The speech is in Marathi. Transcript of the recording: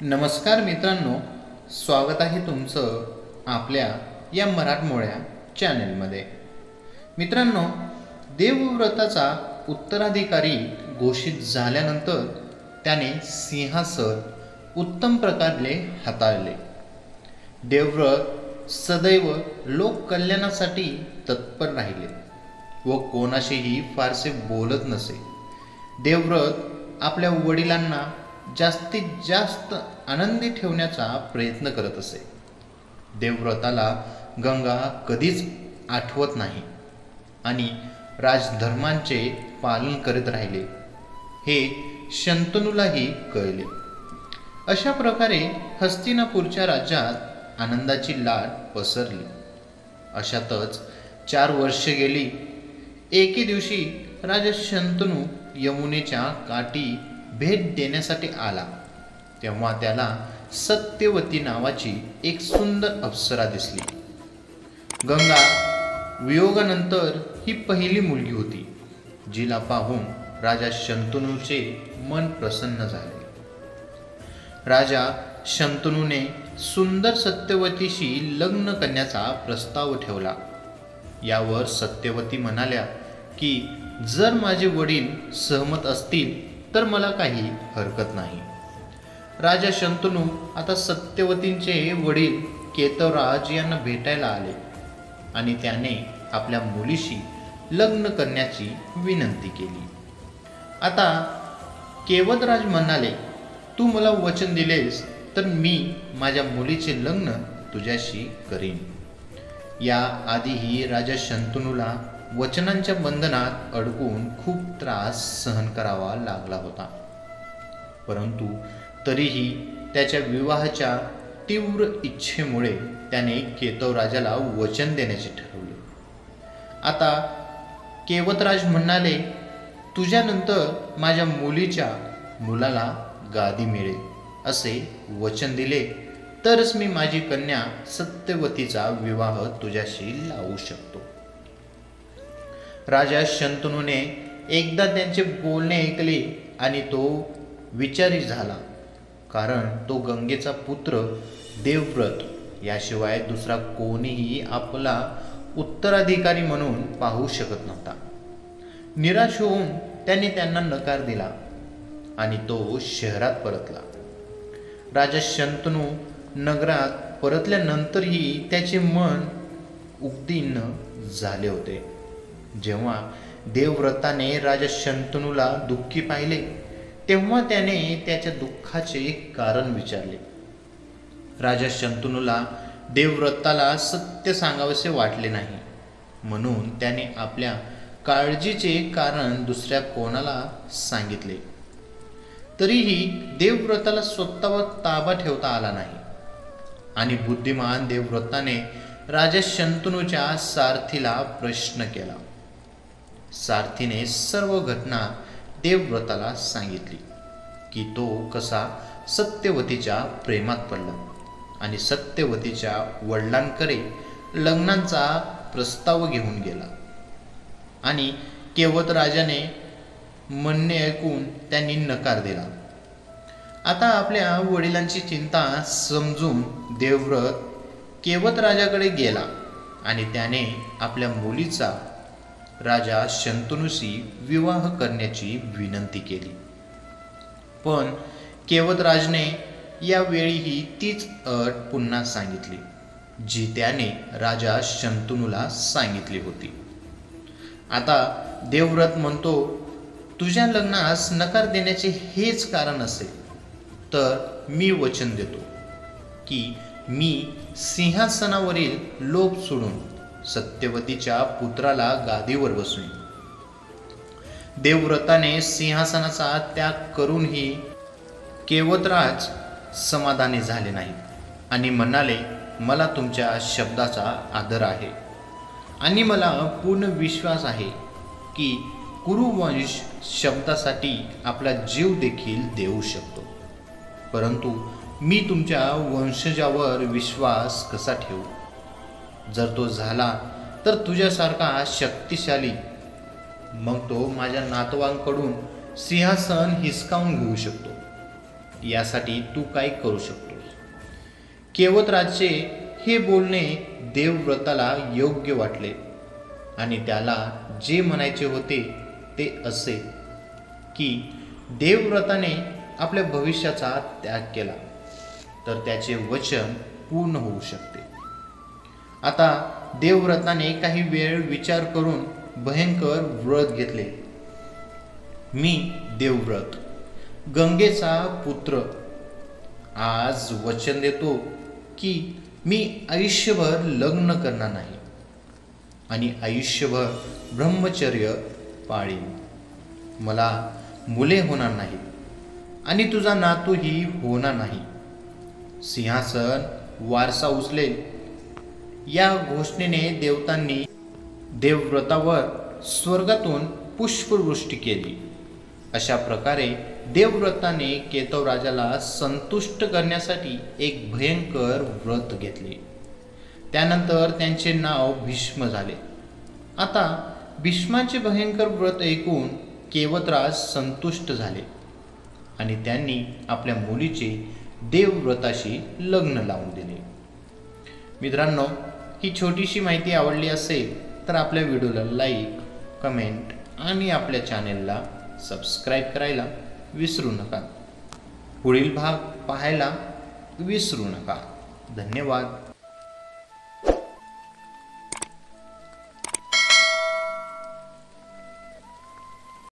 नमस्कार मित्रांनो, स्वागत आहे तुमचं आपल्या या मराठमोळ्या चॅनलमध्ये. मित्रांनो, देवव्रताचा उत्तराधिकारी घोषित झाल्यानंतर त्याने सिंहासन उत्तम प्रकारे हाताळले. देवव्रत सदैव लोककल्याणासाठी तत्पर राहिले व कोणाशीही फारसे बोलत नसे. देवव्रत आपल्या वडिलांना जास्तीत जास्त आनंदी ठेवण्याचा प्रयत्न करत असे. देवव्रताला गंगा कधीच आठवत नाही आणि राजधर्मांचे पालन करीत राहिले हे शंतनूलाही कळले. अशा प्रकारे हस्तिनापूरच्या राज्यात आनंदाची लाट पसरली. अशातच 4 वर्षे गेली. एके दिवशी राजा शंतनू यमुनेच्या काठी भेट देण्यासाठी आला. तेव्हा त्याला सत्यवती नावाची एक सुंदर अप्सरा दिसली. गंगा वियोगानंतर ही पहिली मुलगी होती जिला पाहून राजा शंतनूचे मन प्रसन्न झाले. राजा शंतनूने सुंदर सत्यवतीशी लग्न करण्याचा प्रस्ताव ठेवला. यावर सत्यवती म्हणाल्या की जर माझे वडील सहमत असतील तर मला काही हरकत नाही. राजा शंतनू आता सत्यवतींचे वडील केतवराज यांना भेटायला आले आणि त्याने आपल्या मुलीशी लग्न करण्याची विनंती केली. आता केवतराज म्हणाले, तू मला वचन दिलेस तर मी माझ्या मुलीचे लग्न तुझ्याशी करीन. या आधीही राजा शंतनूला वचनांच्या बंधनात अडकून खूप त्रास सहन करावा लागला होता. परंतु तरीही त्याच्या विवाहाच्या तीव्र इच्छेमुळे त्याने केतवराजाला वचन देण्याचे ठरवले. आता केवतराज म्हणाले, तुझ्यानंतर माझ्या मुलीच्या मुलाला गादी मिळेल असे वचन दिले तरच मी माझी कन्या सत्यवतीचा विवाह तुझ्याशी लावू शकतो. राजा शंतनूने एकदा त्यांचे बोलणे ऐकले आणि तो विचारी झाला, कारण तो गंगेचा पुत्र देवव्रत याशिवाय दुसरा कोणीही आपला उत्तराधिकारी म्हणून पाहू शकत नव्हता. निराश होऊन त्याने त्यांना नकार दिला आणि तो शहरात परतला. राजा शंतनू नगरात परतल्यानंतरही त्याचे मन उद्विग्न झाले होते. जेव्हा देवव्रताने राजा शंतनूला दुःखी पाहिले तेव्हा त्याने त्याच्या दुःखाचे कारण विचारले. राजा शंतनूला देवव्रताला सत्य सांगावेसे वाटले नाही, म्हणून त्याने आपल्या काळजीचे कारण दुसऱ्या कोणाला सांगितले. तरीही देवव्रताला स्वतःवर ताबा ठेवता आला नाही आणि बुद्धिमान देवव्रताने राजा शंतनूच्या सारथीला प्रश्न केला. सारथीने सर्व घटना देवव्रताला सांगितली की तो कसा सत्यवतीच्या प्रेमात पडला आणि सत्यवतीच्या वडिलांकडे लग्नाचा प्रस्ताव घेऊन गेला आणि केवतराजाने म्हणणे ऐकून त्यांनी नकार दिला. आता आपल्या वडिलांची चिंता समजून देवव्रत केवतराजाकडे गेला आणि त्याने आपल्या मुलीचा राजा शंतनूशी विवाह करण्याची विनंती केली. पण केवतराजने यावेळीही तीच अट पुन्हा सांगितली जी त्याने राजा शंतनूला सांगितली होती. आता देवव्रत म्हणतो, तुझ्या लग्नास नकार देण्याचे हेच कारण असेल तर मी वचन देतो की मी सिंहासनावरील लोभ सोडून सत्यवतीच्या पुत्राला गादीवर बसवीन. देवव्रताने सिंहासनाचा त्याग करूनही केवतराज समाधानी झाले नाहीत आणि म्हणाले, मला तुमच्या शब्दाचा आदर आहे आणि मला पूर्ण विश्वास आहे की कुरुवंश शब्दासाठी आपला जीव देखील देऊ शकतो. परंतु मी तुमच्या वंशजावर विश्वास कसा ठेवू? जर तो झाला तर तुझ्यासारखा शक्तिशाली मग तो माझ्या नातवांकडून सिंहासन हिसकावून घेऊ शकतो. यासाठी तू काय करू शकतोस. केवतराजचे हे बोलणे देवव्रताला योग्य वाटले आणि त्याला जे म्हणायचे होते ते असे की देवव्रताने आपल्या भविष्याचा त्याग केला तर त्याचे वचन पूर्ण होऊ शकते. आता देवव्रताने काही वेळ विचार करून भयंकर व्रत घेतले. मी देवव्रत, गंगेचा पुत्र, आज वचन देतो की मी आयुष्यभर लग्न करणार नाही आणि आयुष्यभर ब्रह्मचर्य पाळीन. मला मुले होणार नाहीत आणि तुझा नातूही होणार नाही. सिंहासन वारसा उचलेल. या घोषणेने देवतांनी देवव्रतावर स्वर्गातून पुष्पवृष्टी केली. अशा प्रकारे देवव्रताने केतवराजाला संतुष्ट करण्यासाठी एक भयंकर व्रत घेतले. त्यानंतर त्यांचे नाव भीष्म झाले. आता भीष्माचे भयंकर व्रत ऐकून केवतराज संतुष्ट झाले आणि त्यांनी आपल्या मुलीचे देवव्रताशी लग्न लावून दिले. मित्रांनो, ही छोटीशी माहिती आवडली असेल तर आपल्या व्हिडिओला लाईक, कमेंट आणि आपल्या चॅनेलला सबस्क्राईब करायला विसरू नका. पुढील भाग पाहायला विसरू नका. धन्यवाद.